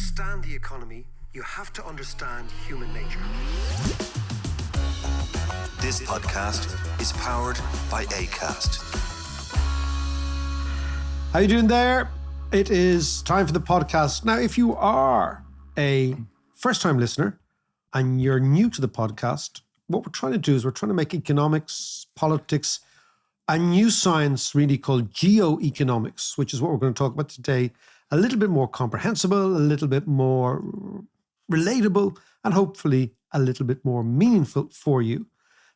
understand the economy, you have to understand human nature. This podcast is powered by Acast. How you doing there? It is time for the podcast. Now, if you are a first-time listener and you're new to the podcast, what we're trying to do is we're trying to make economics, politics, a new science really called geo-economics, which is what we're going to talk about today, a little bit more comprehensible, a little bit more relatable, and hopefully a little bit more meaningful for you.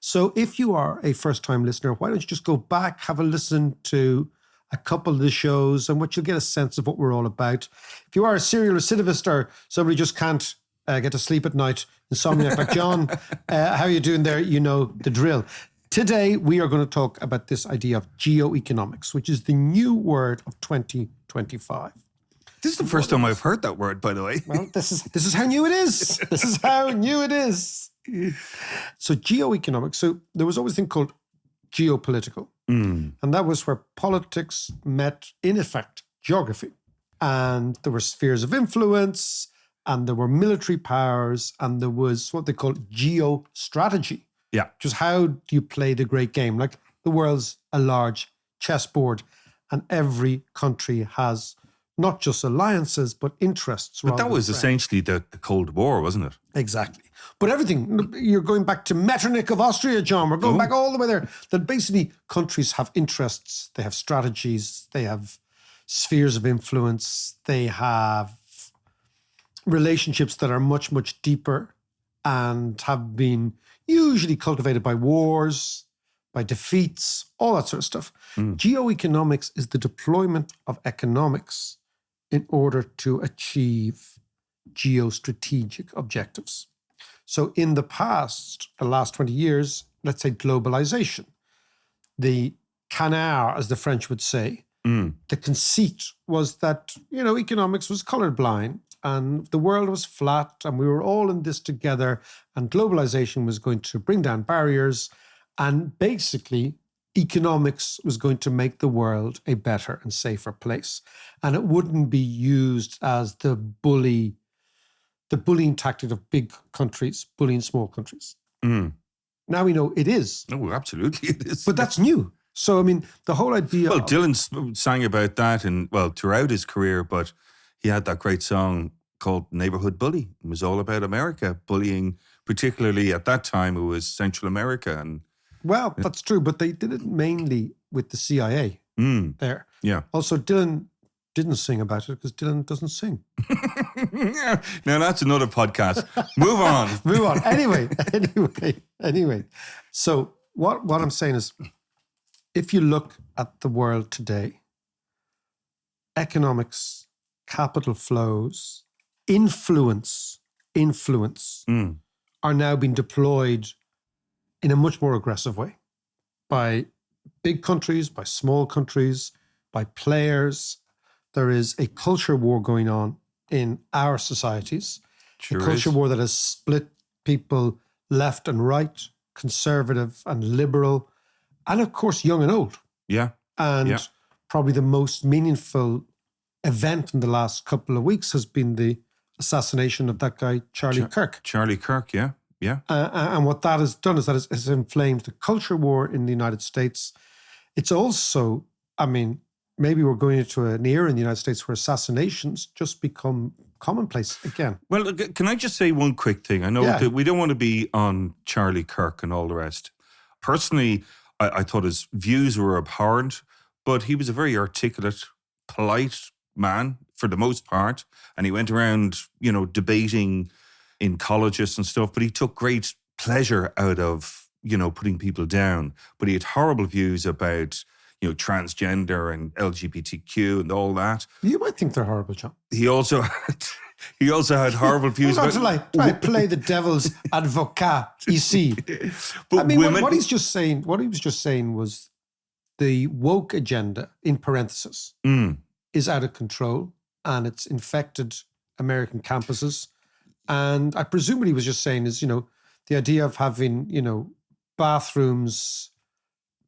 So if you are a first-time listener, why don't you just go back, have a listen to a couple of the shows, and what you'll get a sense of what we're all about. If you are a serial recidivist or somebody just can't get to sleep at night, insomniac like John, how are you doing there? You know the drill. Today, we are going to talk about this idea of geoeconomics, which is the new word of 2025. This is the first time I've heard that word, by the way. Well, this is how new it is. This is how new it is. So geoeconomics. So there was always a thing called geopolitical. And that was where politics met, in effect, geography. And there were spheres of influence, and there were military powers, and there was what they called geostrategy. Yeah. Which is how do you play the great game? Like the world's a large chessboard, and every country has not just alliances, but interests. But that was essentially the Cold War, wasn't it? Exactly. But everything, you're going back to Metternich of Austria, John. We're going back all the way there. That basically countries have interests, they have strategies, they have spheres of influence, they have relationships that are much, much deeper and have been usually cultivated by wars, by defeats, all that sort of stuff. Geoeconomics is the deployment of economics in order to achieve geostrategic objectives. So in the past, the last 20 years, let's say globalization, the canard, as the French would say, the conceit was that, economics was colorblind and the world was flat and we were all in this together, and globalization was going to bring down barriers, and basically economics was going to make the world a better and safer place. And it wouldn't be used as the bullying tactic of big countries, bullying small countries. Now we know it is. Oh, absolutely it is. But that's new. So, the whole idea... Well, Dylan sang about that throughout his career, but he had that great song called Neighborhood Bully. It was all about America, bullying, particularly at that time, it was Central America. Well, that's true, but they did it mainly with the CIA there. Yeah. Also, Dylan didn't sing about it because Dylan doesn't sing. Now, that's another podcast. Move on. Move on. Anyway. So what I'm saying is, if you look at the world today, economics, capital flows, influence are now being deployed in a much more aggressive way by big countries, by small countries, by players. There is a culture war going on in our societies. Sure a culture war that has split people left and right, conservative and liberal, and of course, young and old. Yeah. And probably the most meaningful event in the last couple of weeks has been the assassination of that guy, Charlie Kirk. Charlie Kirk, yeah. And what that has done is that it's inflamed the culture war in the United States. It's also, maybe we're going into an era in the United States where assassinations just become commonplace again. Well, can I just say one quick thing? I know that we don't want to be on Charlie Kirk and all the rest. Personally, I thought his views were abhorrent, but he was a very articulate, polite man for the most part. And he went around, debating in colleges and stuff, but he took great pleasure out of, putting people down. But he had horrible views about, transgender and LGBTQ and all that. You might think they're horrible, John. He also had horrible views about... Try play the devil's advocate, ici. But women... What he was just saying was the woke agenda, in parenthesis, is out of control and it's infected American campuses. And I presume what he was just saying is, the idea of having, bathrooms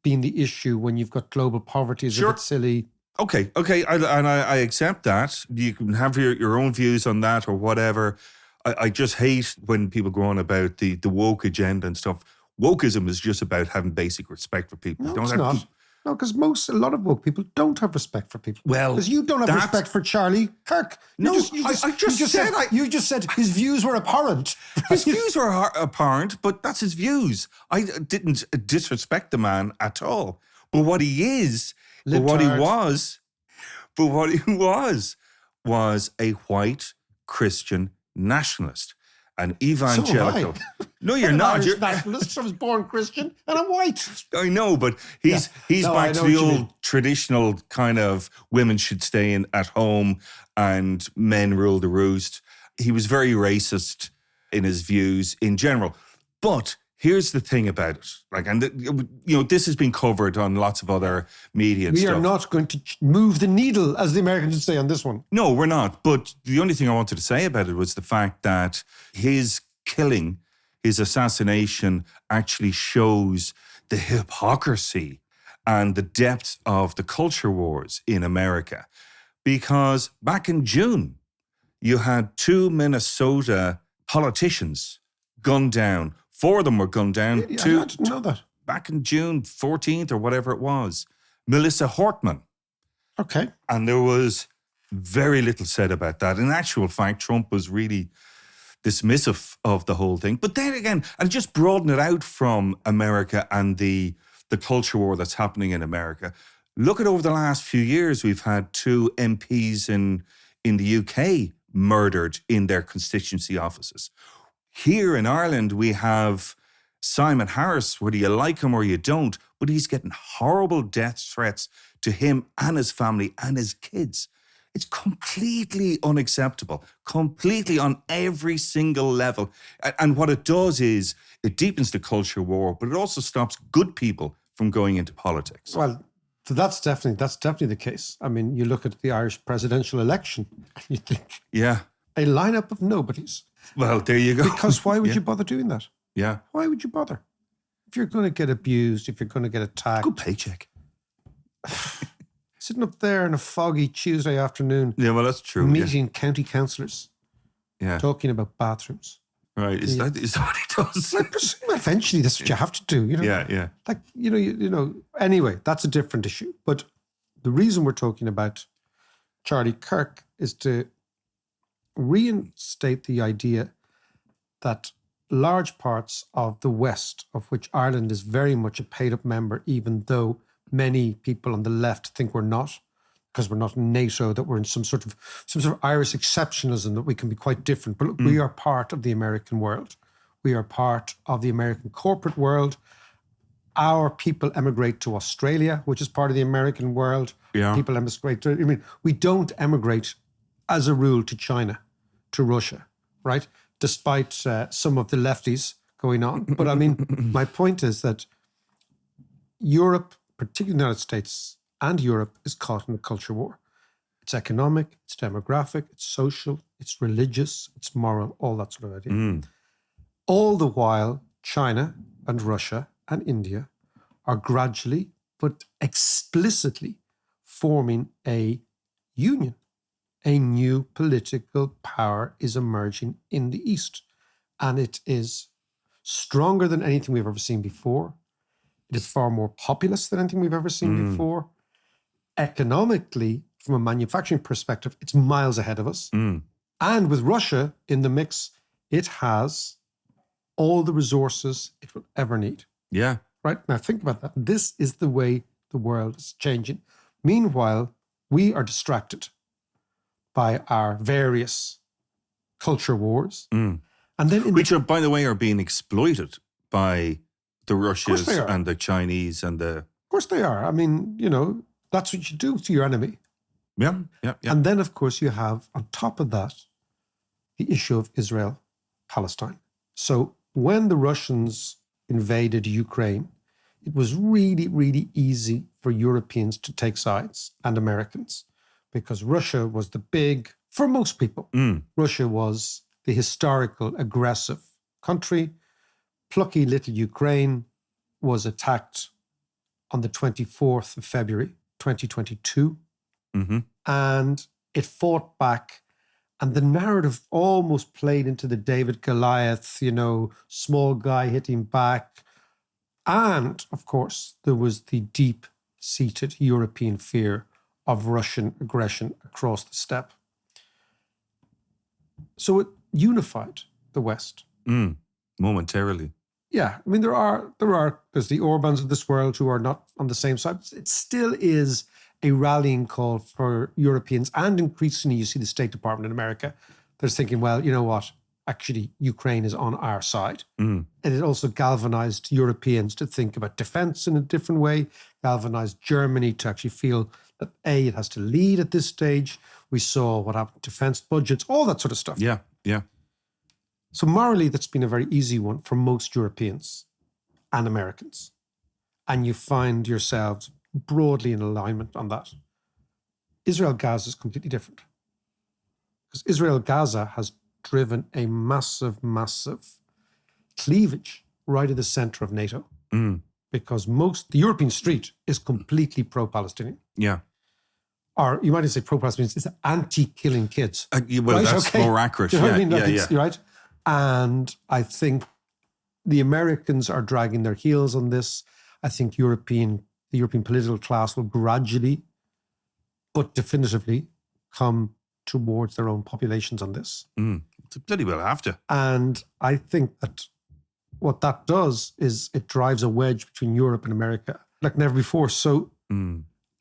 being the issue when you've got global poverty is a bit silly. Okay, I accept that. You can have your own views on that or whatever. I just hate when people go on about the woke agenda and stuff. Wokeism is just about having basic respect for people. No, it's not. No, because a lot of woke people don't have respect for people. Well, because you don't have respect for Charlie Kirk. You just said his views were abhorrent. His views were abhorrent, but that's his views. I didn't disrespect the man at all. But what he is, what he was a white Christian nationalist, an evangelical. So no, you're not. Irish nationalist. I was born Christian and I'm white. I know, but he's back to the old traditional kind of women should stay at home and men rule the roost. He was very racist in his views in general. But here's the thing about it. This has been covered on lots of other media and stuff. We are not going to move the needle, as the Americans would say on this one. No, we're not. But the only thing I wanted to say about it was the fact that his killing, his assassination actually shows the hypocrisy and the depth of the culture wars in America. Because back in June, you had 2 Minnesota politicians gunned down. 4 of them were gunned down. I didn't know that. Back in June 14th or whatever it was. Melissa Hortman. Okay. And there was very little said about that. In actual fact, Trump was really dismissive of the whole thing. But then again, and just broaden it out from America and the culture war that's happening in America. Look at over the last few years, we've had 2 MPs in the UK murdered in their constituency offices. Here in Ireland, we have Simon Harris, whether you like him or you don't, but he's getting horrible death threats to him and his family and his kids. It's completely unacceptable, completely on every single level. And what it does is it deepens the culture war, but it also stops good people from going into politics. Well, so that's definitely the case. I mean, you look at the Irish presidential election and you think, yeah, a lineup of nobodies. Well, there you go. Because why would you bother doing that? Yeah. Why would you bother? If you're going to get abused, if you're going to get attacked. Good paycheck. Sitting up there on a foggy Tuesday afternoon. Yeah, well, that's true. Meeting county councillors. Yeah. Talking about bathrooms. Right. Is that what he does? I presume eventually that's what you have to do. Yeah. Like, anyway, that's a different issue. But the reason we're talking about Charlie Kirk is to reinstate the idea that large parts of the West, of which Ireland is very much a paid-up member, even though many people on the left think we're not, because we're not in NATO, that we're in some sort of Irish exceptionalism, that we can be quite different. But look, we are part of the American world. We are part of the American corporate world. Our people emigrate to Australia, which is part of the American world. Yeah. People emigrate to, we don't emigrate as a rule to China, to Russia, right? Despite some of the lefties going on. But my point is that Europe, particularly the United States and Europe, is caught in a culture war. It's economic, it's demographic, it's social, it's religious, it's moral, all that sort of idea. All the while, China and Russia and India are gradually but explicitly forming a union. A new political power is emerging in the East. And it is stronger than anything we've ever seen before. It is far more populous than anything we've ever seen before. Economically, from a manufacturing perspective, it's miles ahead of us. And with Russia in the mix, it has all the resources it will ever need. Yeah. Right? Now think about that. This is the way the world is changing. Meanwhile, we are distracted by our various culture wars. And then which are, by the way, are being exploited by the Russians and the Chinese and the... Of course they are. That's what you do to your enemy. Yeah. And then, of course, you have, on top of that, the issue of Israel-Palestine. So when the Russians invaded Ukraine, it was really, really easy for Europeans to take sides and Americans, because Russia was the big, for most people, Russia was the historical aggressive country. Plucky little Ukraine was attacked on the 24th of February, 2022. and it fought back. And the narrative almost played into the David Goliath, small guy hitting back. And, of course, there was the deep-seated European fear of Russian aggression across the steppe. So it unified the West. Momentarily. Yeah, I mean, there's the Orbans of this world who are not on the same side. It still is a rallying call for Europeans, and increasingly you see the State Department in America that's thinking, well, you know what? Actually, Ukraine is on our side. And it also galvanized Europeans to think about defense in a different way, galvanized Germany to actually feel that, A, it has to lead at this stage. We saw what happened to defense budgets, all that sort of stuff. Yeah. So morally, that's been a very easy one for most Europeans and Americans. And you find yourselves broadly in alignment on that. Israel-Gaza is completely different. Because Israel-Gaza has driven a massive, massive cleavage right at the center of NATO. Because the European street is completely pro-Palestinian. Yeah. Or you might even say pro-Palestinian, it's anti-killing kids. Well, right? That's more accurate. Do you know what I mean? Yeah. Right? And I think the Americans are dragging their heels on this. I think the European political class will gradually, but definitively, come towards their own populations on this. It's bloody well have to. And I think that what that does is it drives a wedge between Europe and America like never before. So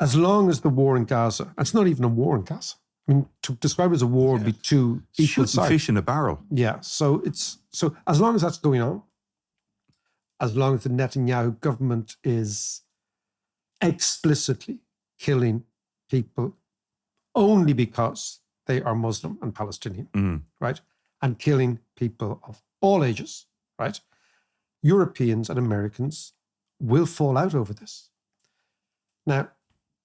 as long as the war in Gaza, it's not even a war in Gaza. I mean, to describe it as a war would be two equal sides. Fish in a barrel. Yeah. So as long as that's going on, as long as the Netanyahu government is explicitly killing people only because they are Muslim and Palestinian, right? And killing people of all ages, right? Europeans and Americans will fall out over this. Now,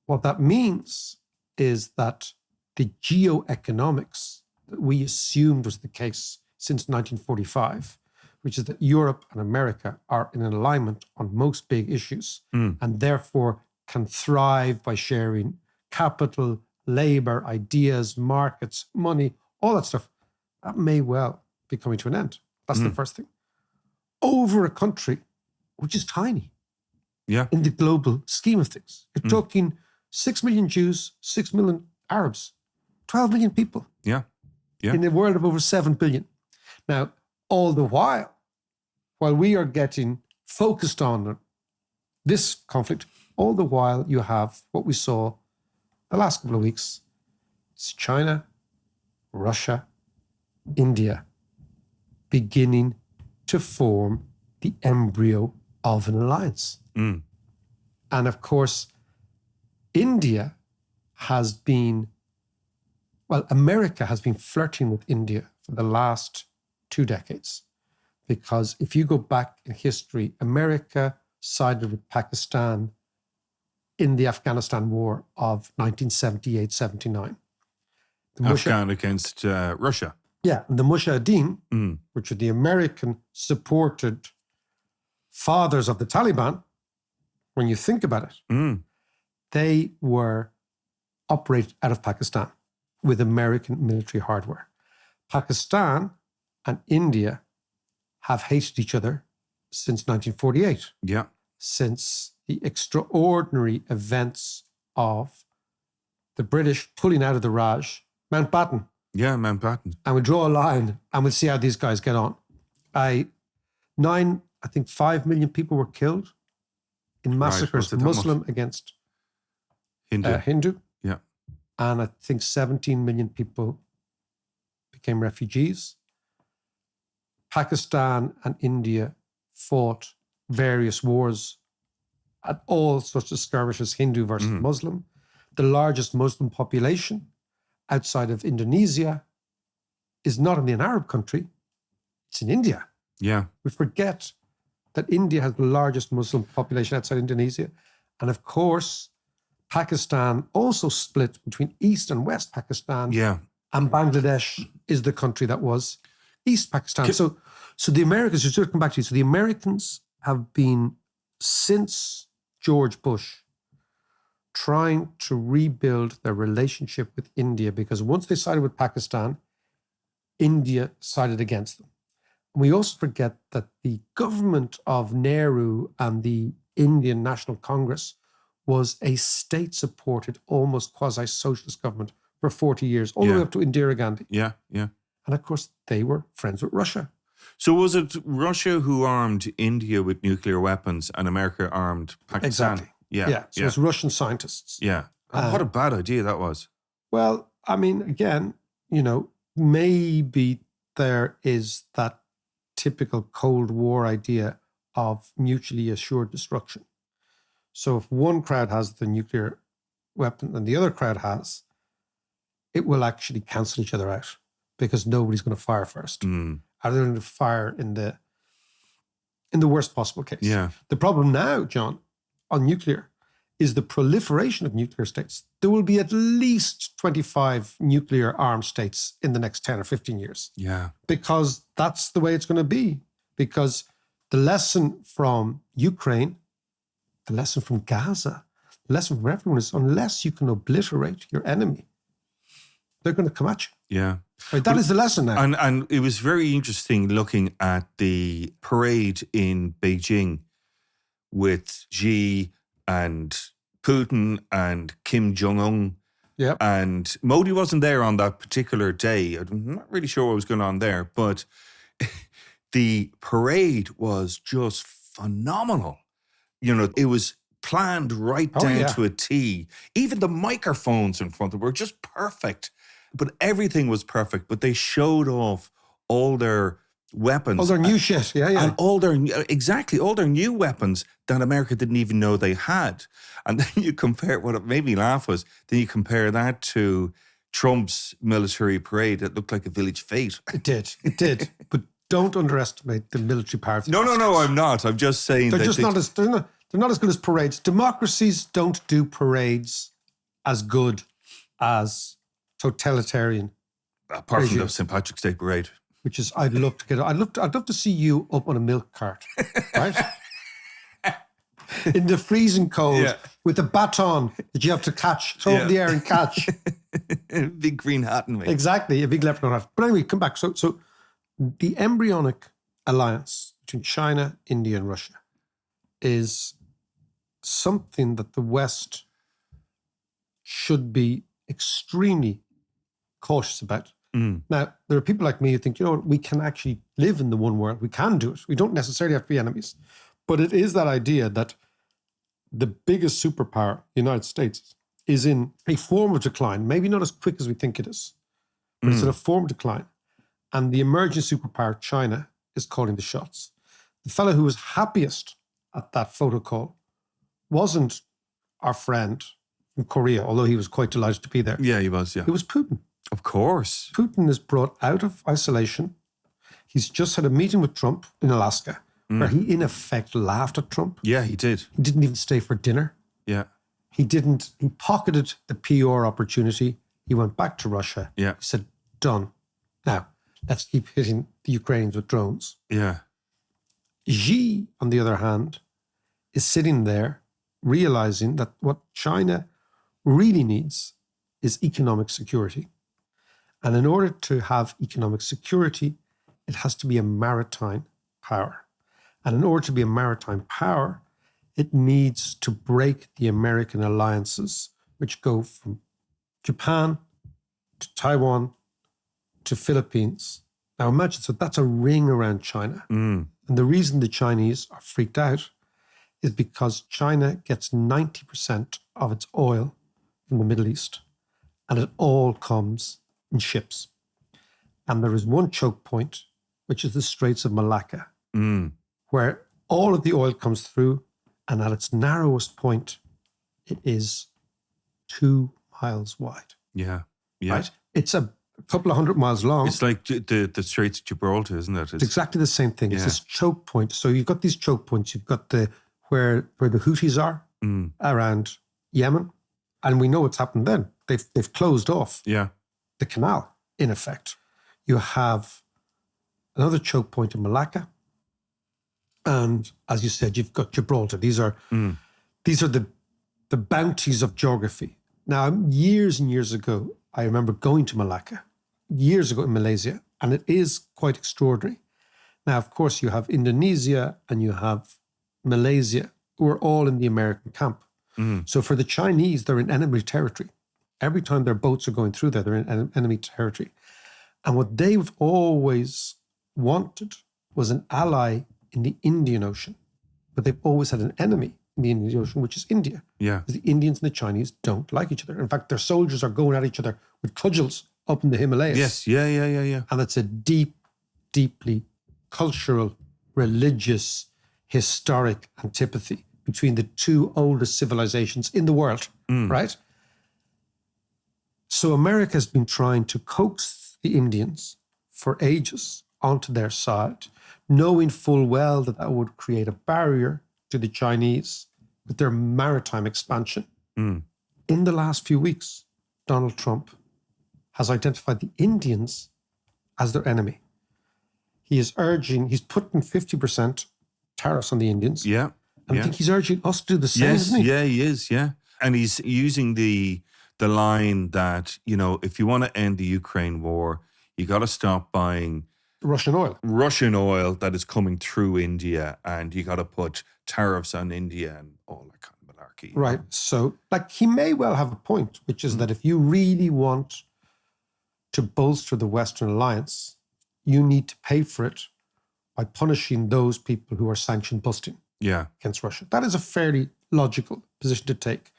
what that means is that the geoeconomics that we assumed was the case since 1945, which is that Europe and America are in alignment on most big issues and therefore can thrive by sharing capital, labor, ideas, markets, money, all that stuff, that may well be coming to an end. That's the first thing. Over a country which is tiny in the global scheme of things. You're talking 6 million Jews, 6 million Arabs, 12 million people. Yeah. In a world of over 7 billion. Now, all the while we are getting focused on this conflict, all the while you have what we saw the last couple of weeks. It's China, Russia, India beginning to form the embryo of an alliance. And of course, India has been, America has been flirting with India for the last 2 decades. Because if you go back in history, America sided with Pakistan in the Afghanistan War of 1978-79. Afghan against Russia. Yeah, and the Mujahideen, which are the American-supported fathers of the Taliban, when you think about it, they were operated out of Pakistan with American military hardware. Pakistan and India have hated each other since 1948. Yeah. Since the extraordinary events of the British pulling out of the Raj, Mountbatten. Yeah, Mountbatten. And we draw a line and we'll see how these guys get on. 5 million people were killed in massacres, Muslim against Hindu. Yeah. And I think 17 million people became refugees. Pakistan and India fought various wars at all sorts of skirmishes, Hindu versus Muslim. The largest Muslim population outside of Indonesia is not in an Arab country, it's in India. Yeah. We forget that India has the largest Muslim population outside Indonesia. And of course, Pakistan also split between East and West Pakistan. Yeah. And Bangladesh is the country that was East Pakistan. So the Americans, just to come back to you, so the Americans have been, since George Bush, trying to rebuild their relationship with India, because once they sided with Pakistan, India sided against them. And we also forget that the government of Nehru and the Indian National Congress was a state-supported, almost quasi-socialist government for 40 years, all the way up to Indira Gandhi. Yeah. And of course, they were friends with Russia. So was it Russia who armed India with nuclear weapons and America armed Pakistan? Exactly. Yeah. So it's Russian scientists. Yeah. What a bad idea that was. Well, I mean, again, maybe there is that typical Cold War idea of mutually assured destruction. So if one crowd has the nuclear weapon and the other crowd has, it will actually cancel each other out because nobody's going to fire first. Are they going to fire in the worst possible case? Yeah. The problem now, John, on nuclear is the proliferation of nuclear states. There will be at least 25 nuclear armed states in the next 10 or 15 years. Yeah. Because that's the way it's going to be. Because the lesson from Ukraine, the lesson from Gaza, the lesson from everyone is unless you can obliterate your enemy, they're going to come at you. Yeah. Right, that is the lesson now. And it was very interesting looking at the parade in Beijing with Xi and Putin and Kim Jong-un. Yep. And Modi wasn't there on that particular day. I'm not really sure what was going on there, but the parade was just phenomenal. It was planned right down to a T. Even the microphones in front of them were just perfect. But everything was perfect. But they showed off all their weapons. All their new shit. Yeah. And all their new weapons that America didn't even know they had. And then you compare, what made me laugh was, then you compare that to Trump's military parade that looked like a village fete. It did. But don't underestimate the military power. No, I'm not. I'm just saying they're not as good as parades. Democracies don't do parades as good as totalitarian. Apart from the St. Patrick's Day parade. Which is, I'd love to see you up on a milk cart, right? In the freezing cold with a baton that you have to catch, throw up in the air and catch. Big green hat and me. Exactly, a big leprechaun hat. But anyway, come back. So the embryonic alliance between China, India, and Russia is something that the West should be extremely cautious about. Now, there are people like me who think, we can actually live in the one world. We can do it. We don't necessarily have to be enemies. But it is that idea that the biggest superpower, the United States, is in a form of decline, maybe not as quick as we think it is, but it's in a form of decline. And the emerging superpower, China, is calling the shots. The fellow who was happiest at that photo call wasn't our friend from Korea, although he was quite delighted to be there. Yeah, he was, yeah. It was Putin. Of course. Putin is brought out of isolation. He's just had a meeting with Trump in Alaska where he, in effect, laughed at Trump. Yeah, he did. He didn't even stay for dinner. Yeah. He pocketed the PR opportunity. He went back to Russia. Yeah. He said, done. Now, let's keep hitting the Ukrainians with drones. Yeah. Xi, on the other hand, is sitting there realizing that what China really needs is economic security. And in order to have economic security, it has to be a maritime power. And in order to be a maritime power, it needs to break the American alliances, which go from Japan to Taiwan to Philippines. Now imagine, so that's a ring around China. And the reason the Chinese are freaked out is because China gets 90% of its oil from the Middle East, and it all comes in ships. And there is one choke point, which is the Straits of Malacca, where all of the oil comes through, and at its narrowest point, it is 2 miles wide. Yeah. Yeah. Right? It's a couple of 100 miles long. It's like the Straits of Gibraltar, isn't it? It's exactly the same thing. It's this choke point. So you've got these choke points. You've got where the Houthis are around Yemen. And we know what's happened then. They've closed off the canal, in effect. You have another choke point in Malacca. And as you said, you've got Gibraltar. These are the the bounties of geography. Now, years and years ago, I remember going to Malacca, years ago in Malaysia, and it is quite extraordinary. Now, of course, you have Indonesia and you have Malaysia, who are all in the American camp. So for the Chinese, they're in enemy territory. Every time their boats are going through there, they're in enemy territory. And what they've always wanted was an ally in the Indian Ocean. But they've always had an enemy in the Indian Ocean, which is India. Yeah. Because the Indians and the Chinese don't like each other. In fact, their soldiers are going at each other with cudgels up in the Himalayas. Yes. Yeah. And it's a deeply cultural, religious, historic antipathy between the two oldest civilizations in the world, right? So America has been trying to coax the Indians for ages onto their side, knowing full well that that would create a barrier to the Chinese with their maritime expansion. In the last few weeks, Donald Trump has identified the Indians as their enemy. He's putting 50% tariffs on the Indians. Yeah. And I think he's urging us to do the same, isn't he? Yeah, he is, yeah. And he's using the line that, if you want to end the Ukraine war, you got to stop buying Russian oil that is coming through India, and you got to put tariffs on India and all that kind of malarkey. Right. So, he may well have a point, which is that if you really want to bolster the Western alliance, you need to pay for it by punishing those people who are sanction busting against Russia. That is a fairly logical position to take.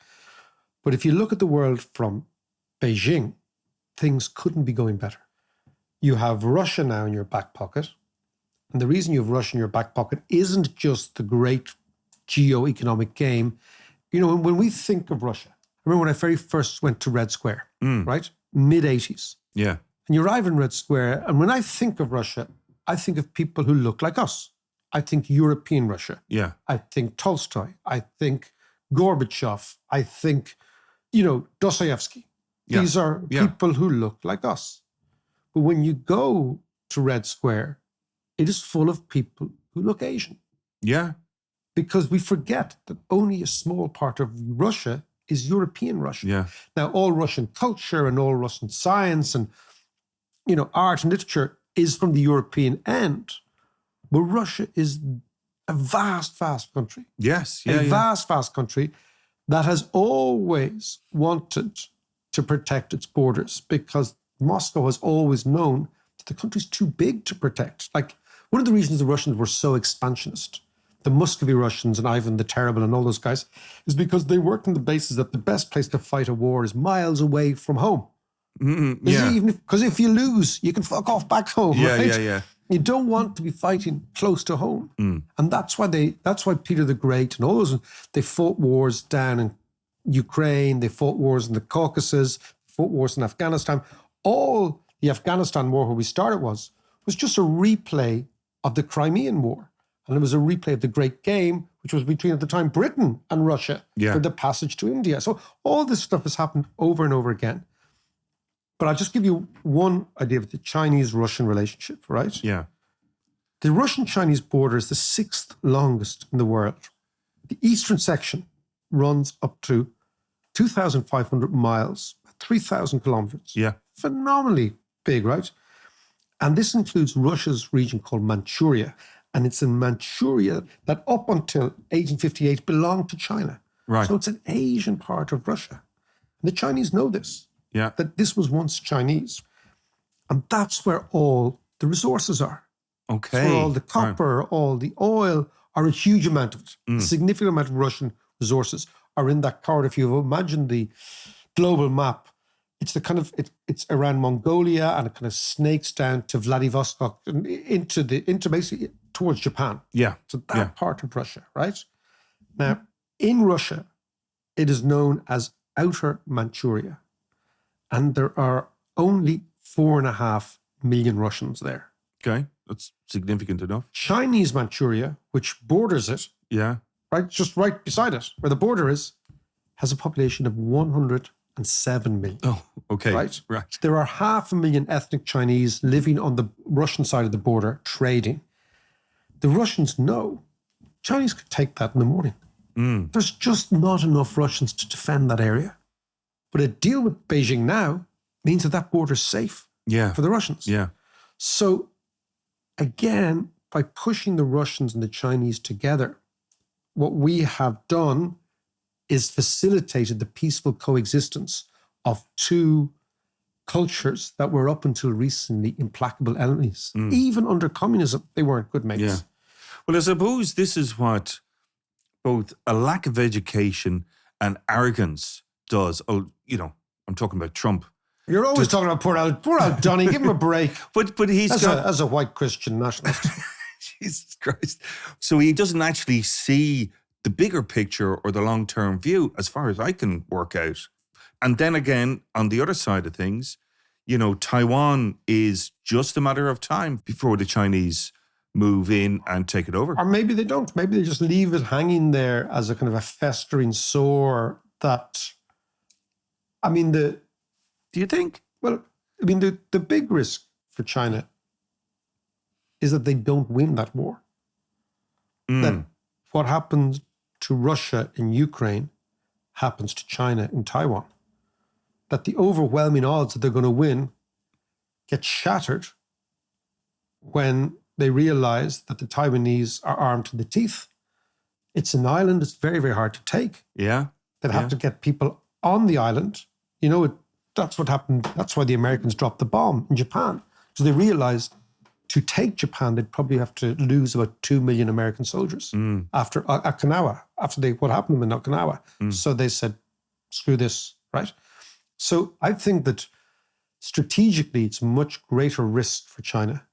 But if you look at the world from Beijing, things couldn't be going better. You have Russia now in your back pocket. And the reason you have Russia in your back pocket isn't just the great geo-economic game. When we think of Russia, I remember when I very first went to Red Square, right? Mid-80s. Yeah. And you arrive in Red Square, and when I think of Russia, I think of people who look like us. I think European Russia. Yeah. I think Tolstoy. I think Gorbachev. I think, Dostoevsky. Yeah. These are people who look like us. But when you go to Red Square, it is full of people who look Asian. Yeah. Because we forget that only a small part of Russia is European Russia. Yeah. Now, all Russian culture and all Russian science and, art and literature is from the European end. But Russia is a vast, vast country. Yes. A vast, vast country that has always wanted to protect its borders because Moscow has always known that the country's too big to protect. One of the reasons the Russians were so expansionist, the Muscovy Russians and Ivan the Terrible and all those guys, is because they worked on the basis that the best place to fight a war is miles away from home. Because if you lose, you can fuck off back home, right? Yeah. You don't want to be fighting close to home. And that's why Peter the Great and all those, they fought wars down in Ukraine, they fought wars in the Caucasus, fought wars in Afghanistan. All the Afghanistan war where we started was just a replay of the Crimean War. And it was a replay of the Great Game, which was between, at the time, Britain and Russia for the passage to India. So all this stuff has happened over and over again. But I'll just give you one idea of the Chinese-Russian relationship, right? Yeah. The Russian-Chinese border is the 6th longest in the world. The eastern section runs up to 2,500 miles, 3,000 kilometers. Yeah. Phenomenally big, right? And this includes Russia's region called Manchuria. And it's in Manchuria that up until 1858 belonged to China. Right. So it's an Asian part of Russia. And the Chinese know this. Yeah. That this was once Chinese. And that's where all the resources are. Okay. That's where all the copper, all the oil, are a huge amount of it. A significant amount of Russian resources are in that corridor. If you imagine the global map, it's the kind of, it's around Mongolia and it kind of snakes down to Vladivostok and into basically towards Japan. Yeah. So that part of Russia, right? Now, in Russia, it is known as Outer Manchuria. And there are only 4.5 million Russians there. Okay. That's significant enough. Chinese Manchuria, which borders it, right, just right beside it, where the border is, has a population of 107 million. Oh, okay. Right? Right. There are 500,000 ethnic Chinese living on the Russian side of the border, trading. The Russians know Chinese could take that in the morning. There's just not enough Russians to defend that area. But a deal with Beijing now means that that border's safe for the Russians. Yeah. So again, by pushing the Russians and the Chinese together, what we have done is facilitated the peaceful coexistence of two cultures that were up until recently implacable enemies. Even under communism, they weren't good mates. Yeah. Well, I suppose this is what both a lack of education and arrogance does. Oh, you know, I'm talking about Trump. You're always talking about poor old Donny. Give him a break. But he's as a white Christian nationalist. Jesus Christ. So he doesn't actually see the bigger picture or the long-term view, as far as I can work out. And then again, on the other side of things, you know, Taiwan is just a matter of time before the Chinese move in and take it over. Or maybe they don't. Maybe they just leave it hanging there as a kind of a festering sore that, I mean, do you think? Well, I mean, the big risk for China is that they don't win that war. That what happens to Russia in Ukraine happens to China in Taiwan. That the overwhelming odds that they're going to win get shattered when they realize that the Taiwanese are armed to the teeth. It's an island. It's very, very hard to take. Yeah. They'd have to get people on the island. You know, that's what happened. That's why the Americans dropped the bomb in Japan. So they realized to take Japan, they'd probably have to lose about 2 million American soldiers after Okinawa, what happened in Okinawa. So they said, screw this, right? So I think that strategically, it's much greater risk for China.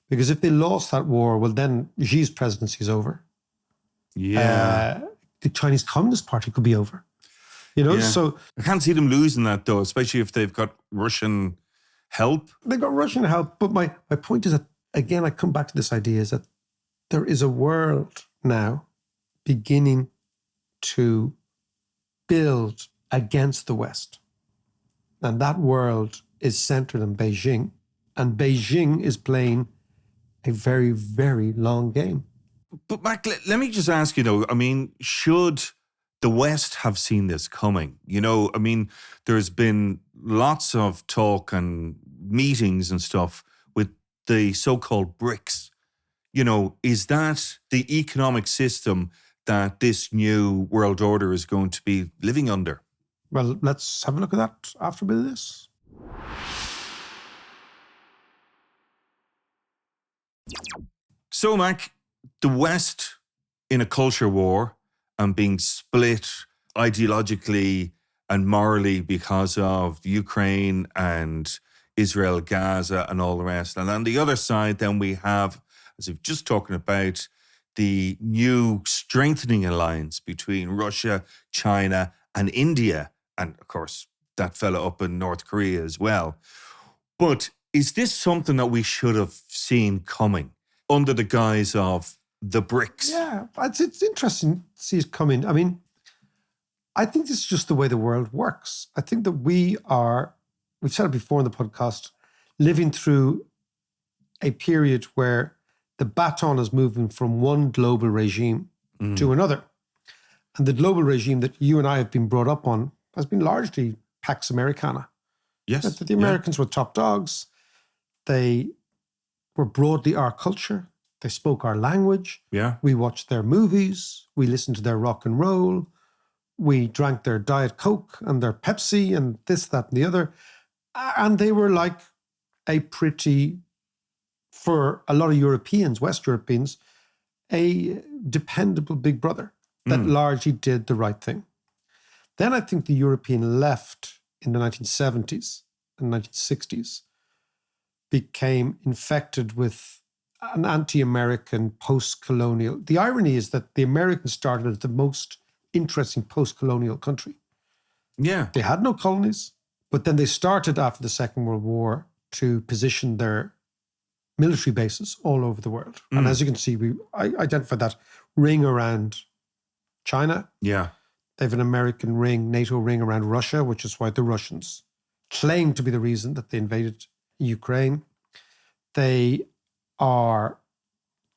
Because if they lost that war, well, then Xi's presidency is over. Yeah. The Chinese Communist Party could be over. You know, so I can't see them losing that, though, especially if they've got Russian help. They've got Russian help. But my point is that, again, I come back to this idea is that there is a world now beginning to build against the West. And that world is centered in Beijing. And Beijing is playing a very, very long game. But Mac, let me just ask you, though, I mean, should the West have seen this coming? You know, I mean, there's been lots of talk and meetings and stuff with the so-called BRICS. You know, is that the economic system that this new world order is going to be living under? Well, let's have a look at that after a bit of this. So, Mac, the West in a culture war and being split ideologically and morally because of Ukraine and Israel, Gaza and all the rest. And on the other side, then we have, as we've just talking about, the new strengthening alliance between Russia, China and India. And of course, that fella up in North Korea as well. But is this something that we should have seen coming under the guise of the BRICS? Yeah, it's interesting to see it coming. I mean, I think this is just the way the world works. I think that we've said it before in the podcast, living through a period where the baton is moving from one global regime to another. And the global regime that you and I have been brought up on has been largely Pax Americana. Yes. That the Americans were top dogs. They were broadly our culture. They spoke our language. Yeah. We watched their movies. We listened to their rock and roll. We drank their Diet Coke and their Pepsi and this, that, and the other. And they were like for a lot of Europeans, West Europeans, a dependable big brother that largely did the right thing. Then I think the European left in the 1970s and 1960s became infected with an anti-American post-colonial. The irony is that the Americans started as the most interesting post-colonial country. Yeah. They had no colonies, but then they started after the Second World War to position their military bases all over the world. And as you can see, I identified that ring around China. Yeah. They have an American ring, NATO ring around Russia, which is why the Russians claim to be the reason that they invaded Ukraine. They are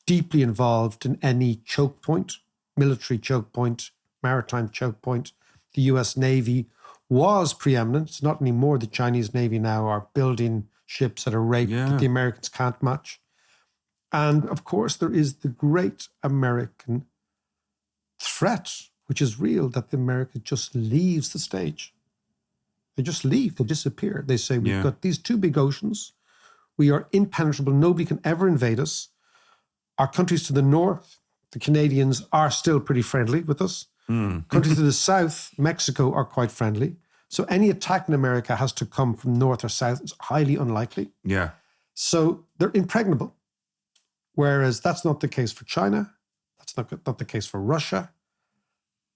deeply involved in any choke point, military choke point maritime choke point. The US Navy was preeminent. It's not anymore. The Chinese Navy now are building ships at a rate that the Americans can't match. And of course, there is the great American threat, which is real, that the America just leaves the stage. They just leave, they disappear. They say, we've got these two big oceans. We are impenetrable. Nobody can ever invade us. Our countries to the north, the Canadians, are still pretty friendly with us. Countries to the south, Mexico, are quite friendly. So any attack in America has to come from north or south. It's highly unlikely. Yeah. So they're impregnable. Whereas that's not the case for China. That's not the case for Russia.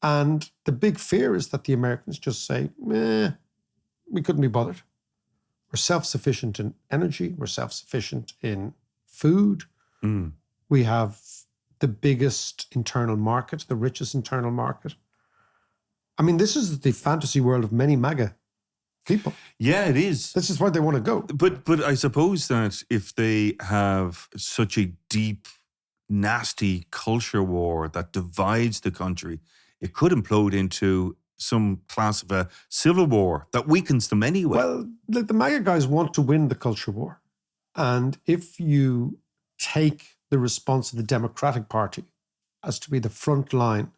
And the big fear is that the Americans just say, we couldn't be bothered. We're self-sufficient in energy. We're self-sufficient in food. We have the biggest internal market, the richest internal market. I mean, this is the fantasy world of many MAGA people. Yeah, it is. This is where they want to go. But I suppose that if they have such a deep, nasty culture war that divides the country, it could implode into some class of a civil war that weakens them anyway. Well, the MAGA guys want to win the culture war. And if you take the response of the Democratic Party as to be the front line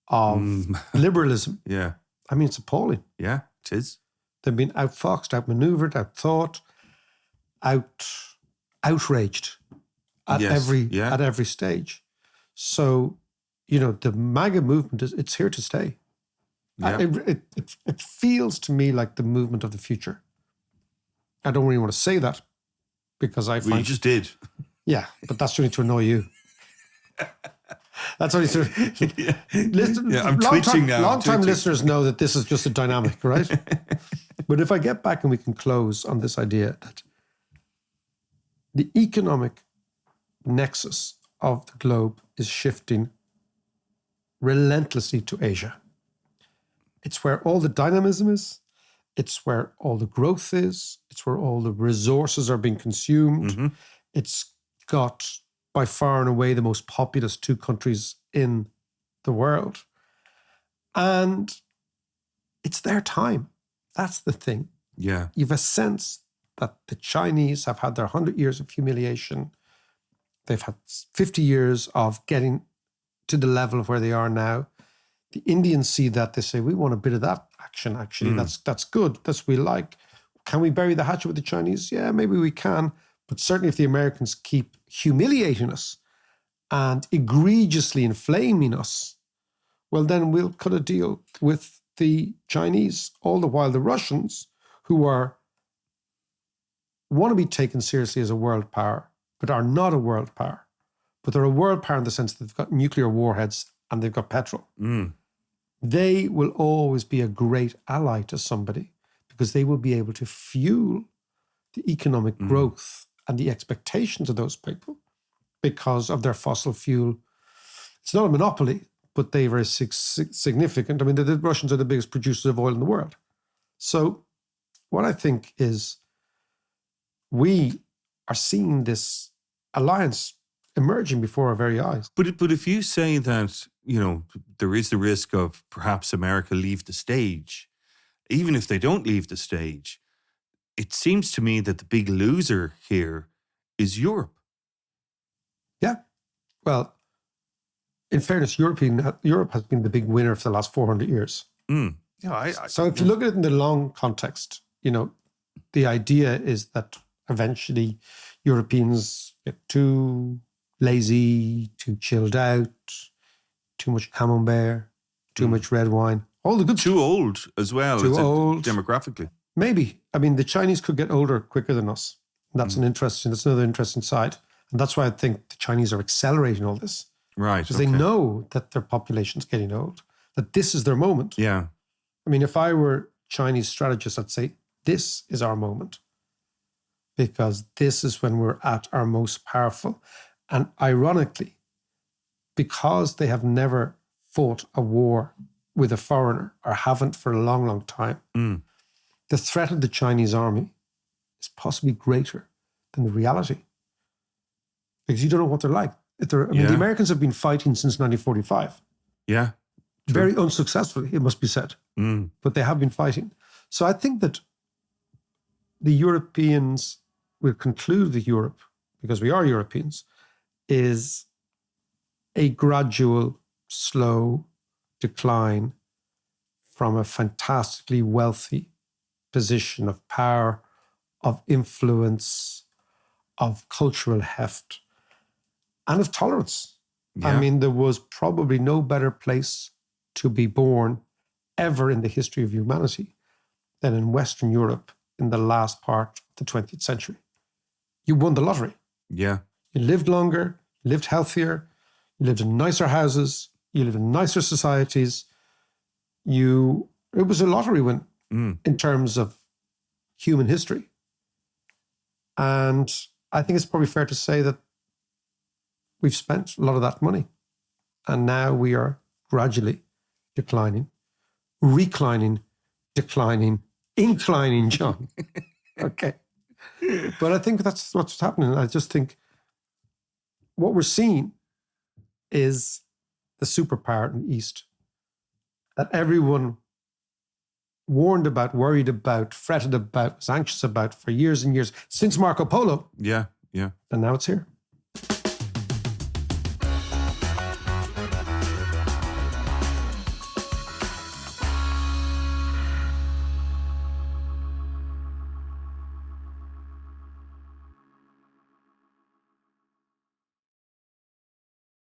of liberalism, I mean, it's appalling. Yeah, it is. They've been outfoxed, outmaneuvered, outthought, outraged at every stage. So, the MAGA movement it's here to stay. Yeah. It feels to me like the movement of the future. I don't really want to say that because I find... Well, you just did. Yeah, but that's only to annoy you. That's only to... I'm twitching now. Long-time listeners know that this is just a dynamic, right? But if I get back and we can close on this idea that the economic nexus of the globe is shifting relentlessly to Asia. It's where all the dynamism is. It's where all the growth is. It's where all the resources are being consumed. It's got by far and away the most populous two countries in the world. And it's their time. That's the thing. Yeah. You've a sense that the Chinese have had their 100 years of humiliation. They've had 50 years of getting to the level of where they are now. The Indians see that. They say, we want a bit of that action, actually. That's good. That's what we like. Can we bury the hatchet with the Chinese? Yeah, maybe we can. But certainly if the Americans keep humiliating us and egregiously inflaming us, well, then we'll cut a deal with the Chinese. All the while the Russians, who want to be taken seriously as a world power, but are not a world power. But they're a world power in the sense that they've got nuclear warheads and they've got petrol. They will always be a great ally to somebody because they will be able to fuel the economic growth and the expectations of those people because of their fossil fuel. It's not a monopoly, but they're very significant. I mean, the Russians are the biggest producers of oil in the world. So what I think is we are seeing this alliance emerging before our very eyes. But if you say that, there is the risk of perhaps America leave the stage, even if they don't leave the stage, it seems to me that the big loser here is Europe. Yeah. Well, in fairness, Europe has been the big winner for the last 400 years. Yeah. So if you look at it in the long context, the idea is that eventually Europeans get too lazy, too chilled out, too much camembert, too much red wine, all the good Too old as well. Too old. Demographically. Maybe. I mean, the Chinese could get older quicker than us. That's another interesting side. And that's why I think the Chinese are accelerating all this. Right. Because they know that their population's getting old, that this is their moment. Yeah. I mean, if I were Chinese strategist, I'd say, this is our moment. Because this is when we're at our most powerful. And ironically, because they have never fought a war with a foreigner or haven't for a long, long time, the threat of the Chinese army is possibly greater than the reality. Because you don't know what they're like. The Americans have been fighting since 1945. Yeah. Very unsuccessfully, it must be said. But they have been fighting. So I think that the Europeans will conclude that Europe, because we are Europeans, is a gradual, slow decline from a fantastically wealthy position of power, of influence, of cultural heft, and of tolerance. Yeah. I mean, there was probably no better place to be born ever in the history of humanity than in Western Europe in the last part of the 20th century. You won the lottery. Yeah. You lived longer, lived healthier, you lived in nicer houses, you lived in nicer societies. It was a lottery win in terms of human history. And I think it's probably fair to say that we've spent a lot of that money. And now we are gradually declining, reclining, declining, inclining, John. Okay. But I think that's what's happening. I just think what we're seeing is the superpower in the East that everyone warned about, worried about, fretted about, was anxious about for years and years, since Marco Polo. Yeah, yeah. And now it's here.